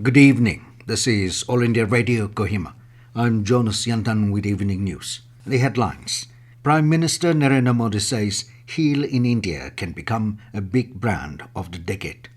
Good evening. This is All India Radio Kohima. I'm Jonas Yantan with Evening News. The headlines. Prime Minister Narendra Modi says Heal in India can become a big brand of the decade.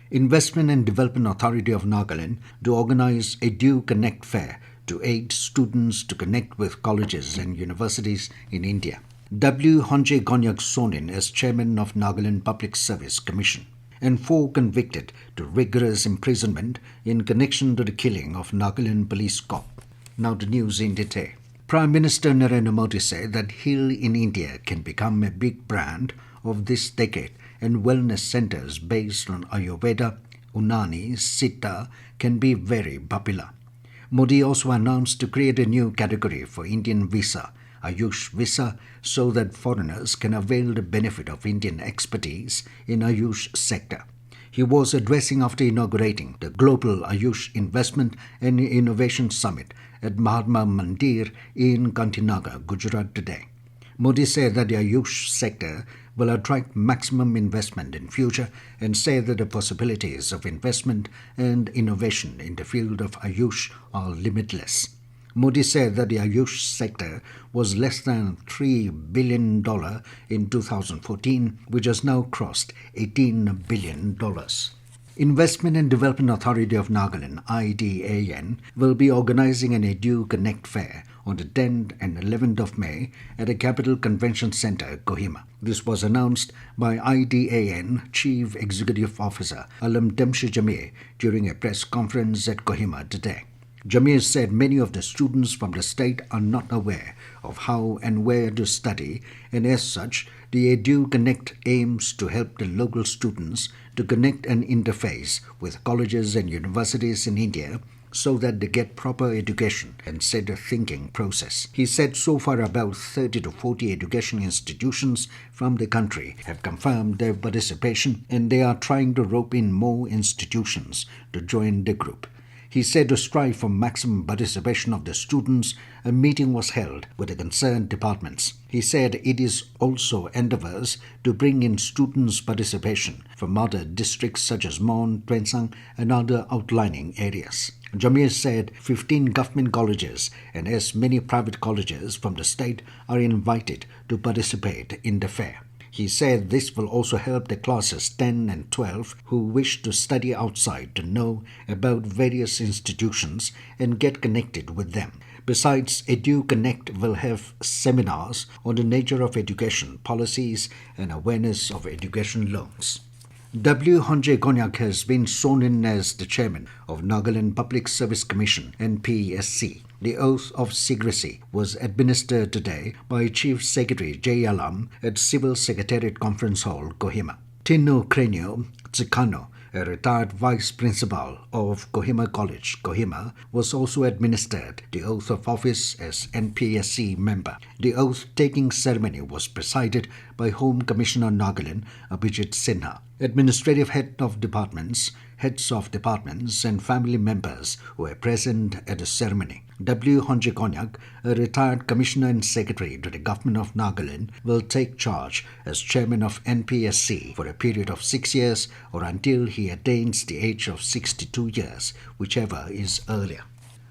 Investment and Development Authority of Nagaland to organize Edu Connect fair to aid students to connect with colleges and universities in India. Honje Konyak sworn in as chairman of Nagaland Public Service Commission, and 4 convicted to rigorous imprisonment in connection to the killing of Nagaland Police cop. Now the news in detail. Prime Minister Narendra Modi said that Heal in India can become a big brand of this decade, and wellness centers based on Ayurveda, Unani, Siddha can be very popular. Modi also announced to create a new category for Indian visa, Ayush visa, so that foreigners can avail the benefit of Indian expertise in Ayush sector. He was addressing after inaugurating the Global Ayush Investment and Innovation Summit at Mahatma Mandir in Gandhinagar, Gujarat today. Modi said that the Ayush sector will attract maximum investment in future and said that the possibilities of investment and innovation in the field of Ayush are limitless. Modi said that the Ayush sector was less than $3 billion in 2014, which has now crossed $18 billion. Investment and Development Authority of Nagaland, IDAN, will be organizing an Edu Connect fair on the 10th and 11th of May at the Capital Convention Center, Kohima. This was announced by IDAN Chief Executive Officer Alam Demshi Jamir during a press conference at Kohima today. Jamir said many of the students from the state are not aware of how and where to study, and as such, the Edu Connect aims to help the local students to connect and interface with colleges and universities in India so that they get proper education and set a thinking process. He said so far about 30 to 40 education institutions from the country have confirmed their participation, and they are trying to rope in more institutions to join the group. He said to strive for maximum participation of the students, a meeting was held with the concerned departments. He said it is also endeavors to bring in students' participation from other districts such as Mon, Twensang and other outlying areas. Jamir said 15 government colleges and as many private colleges from the state are invited to participate in the fair. He said this will also help the classes 10 and 12 who wish to study outside to know about various institutions and get connected with them. Besides, Edu Connect will have seminars on the nature of education, policies and awareness of education loans. Honje Konyak has been sworn in as the chairman of Nagaland Public Service Commission (NPSC). The oath of secrecy was administered today by Chief Secretary J. Alam at Civil Secretariat Conference Hall, Kohima. Tino Cranio Tsikano, a retired vice principal of Kohima College, Kohima, was also administered the oath of office as NPSC member. The oath-taking ceremony was presided by Home Commissioner Nagaland, Abhijit Sinha. Administrative heads of departments and family members were present at the ceremony. Honje Konyak, a retired commissioner and secretary to the government of Nagaland, will take charge as chairman of NPSC for a period of 6 years or until he attains the age of 62 years, whichever is earlier.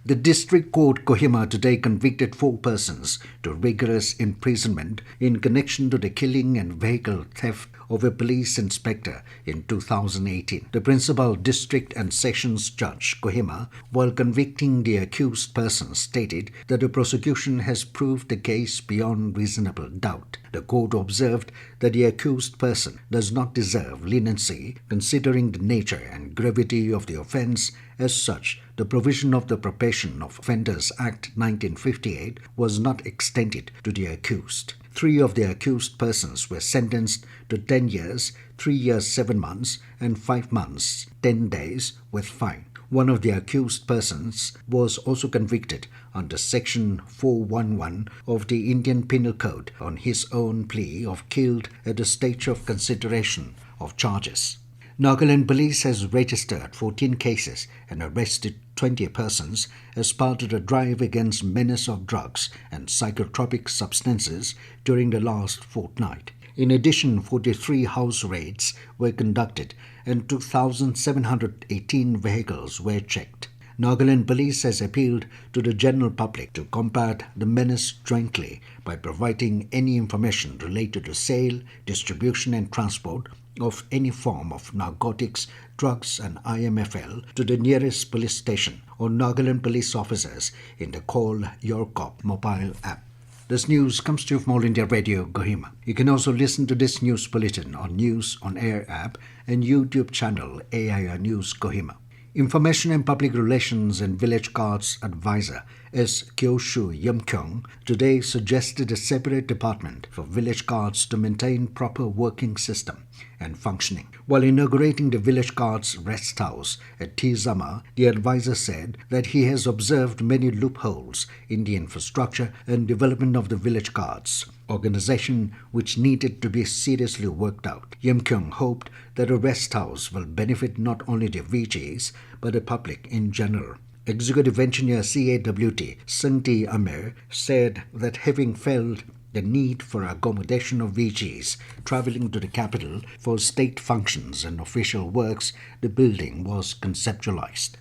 The District Court Kohima today convicted 4 persons to rigorous imprisonment in connection to the killing and vehicle theft of a police inspector in 2018. The principal district and sessions judge, Kohima, while convicting the accused persons, stated that the prosecution has proved the case beyond reasonable doubt. The court observed that the accused person does not deserve leniency considering the nature and gravity of the offence. As such, the provision of the Probation of Offenders Act 1958 was not extended to the accused. 3 of the accused persons were sentenced to 10 years, 3 years 7 months and 5 months 10 days with fine. One of the accused persons was also convicted under Section 411 of the Indian Penal Code on his own plea of killed at the stage of consideration of charges. Nagaland Police has registered 14 cases and arrested 20 persons as part of the drive against menace of drugs and psychotropic substances during the last fortnight. In addition, 43 house raids were conducted and 2,718 vehicles were checked. Nagaland Police has appealed to the general public to combat the menace jointly by providing any information related to sale, distribution and transport of any form of narcotics, drugs and IMFL to the nearest police station or Nagaland police officers in the Call Your Cop mobile app. This news comes to you from All India Radio, Kohima. You can also listen to this news bulletin on News on Air app and YouTube channel AIR News Kohima. Information and Public Relations and Village Guards Advisor S. Kyoshu Yamkyong today suggested a separate department for village guards to maintain proper working system and functioning. While inaugurating the village guards rest house at Tizama, the advisor said that he has observed many loopholes in the infrastructure and development of the village guards organization which needed to be seriously worked out. Yamkyong hoped that a rest house will benefit not only the VGs but the public in general. Executive Engineer CAWT Sungti Amer said that having felt the need for accommodation of VGs travelling to the capital for state functions and official works, the building was conceptualized.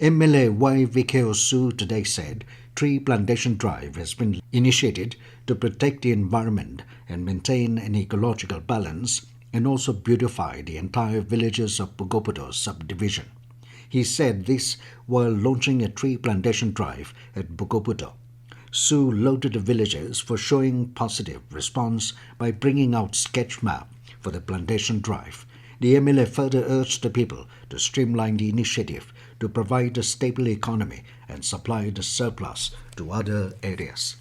MLA Y. Vikeo Su today said tree plantation drive has been initiated to protect the environment and maintain an ecological balance and also beautify the entire villages of Pugopudo subdivision. He said this while launching a tree plantation drive at Pugopudo. Su lauded the villagers for showing positive response by bringing out sketch map for the plantation drive. The MLA further urged the people to streamline the initiative to provide a stable economy and supply the surplus to other areas.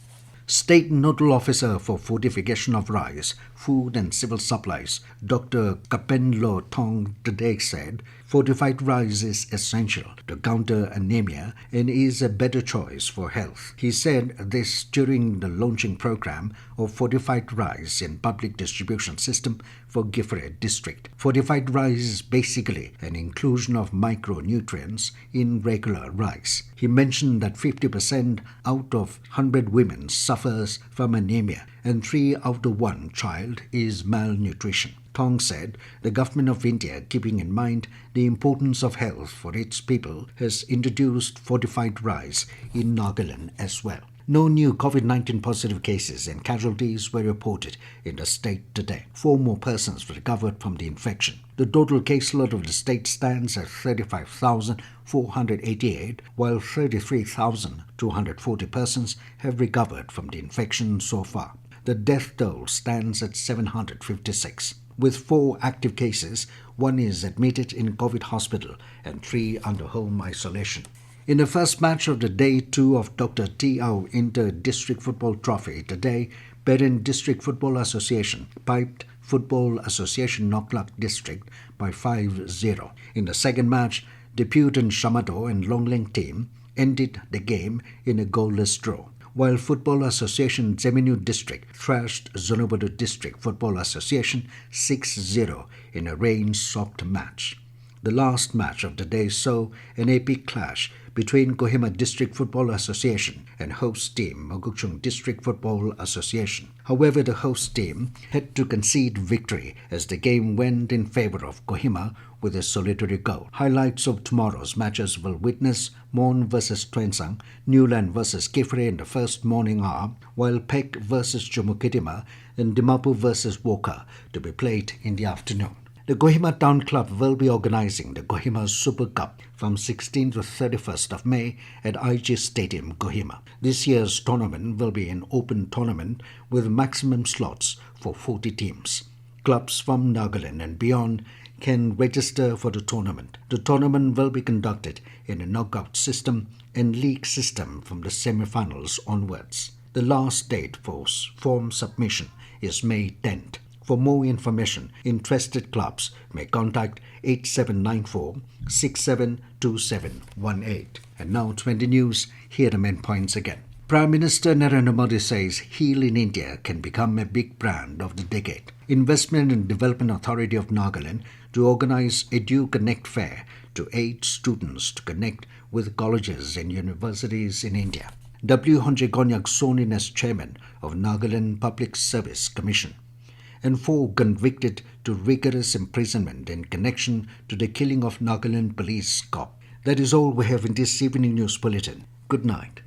State Nodal Officer for Fortification of Rice, Food and Civil Supplies, Dr. Kapenlo Tong today said, fortified rice is essential to counter anemia and is a better choice for health. He said this during the launching program of fortified rice in public distribution system for Gifre district. Fortified rice is basically an inclusion of micronutrients in regular rice. He mentioned that 50% out of 100 women suffers from anemia and 3 out of 1 child is malnutrition. Tong said the government of India, keeping in mind the importance of health for its people, has introduced fortified rice in Nagaland as well. No new COVID-19 positive cases and casualties were reported in the state today. 4 more persons recovered from the infection. The total caseload of the state stands at 35,488, while 33,240 persons have recovered from the infection so far. The death toll stands at 756. With 4 active cases, 1 is admitted in COVID hospital and 3 under home isolation. In the first match of the Day 2 of Dr. T. Au Inter-District Football Trophy today, Perin District Football Association piped Football Association Noklak District by 5-0. In the second match, Depute and Shamato and Longling team ended the game in a goalless draw, while Football Association Zeminu District thrashed Zonobodo District Football Association 6-0 in a rain-soaked match. The last match of the day saw an epic clash between Kohima District Football Association and host team Mogukchung District Football Association. However, the host team had to concede victory as the game went in favor of Kohima with a solitary goal. Highlights of tomorrow's matches will witness Mon vs Twensang, Newland vs Kifre in the first morning hour, while Pek vs Chumukitima and Dimapur vs Woka to be played in the afternoon. The Kohima Town Club will be organizing the Kohima Super Cup from 16th to 31st of May at IG Stadium, Kohima. This year's tournament will be an open tournament with maximum slots for 40 teams. Clubs from Nagaland and beyond can register for the tournament. The tournament will be conducted in a knockout system and league system from the semi-finals onwards. The last date for form submission is May 10th. For more information, interested clubs may contact 8794-672718. And now 20 news, here are the main points again. Prime Minister Narendra Modi says Heal in India can become a big brand of the decade. Investment and Development Authority of Nagaland to organize Edu Connect fair to aid students to connect with colleges and universities in India. W. Honje Konyak sworn in as chairman of Nagaland Public Service Commission. and 4 convicted to rigorous imprisonment in connection to the killing of Nagaland Police cop. That is all we have in this evening news bulletin. Good night.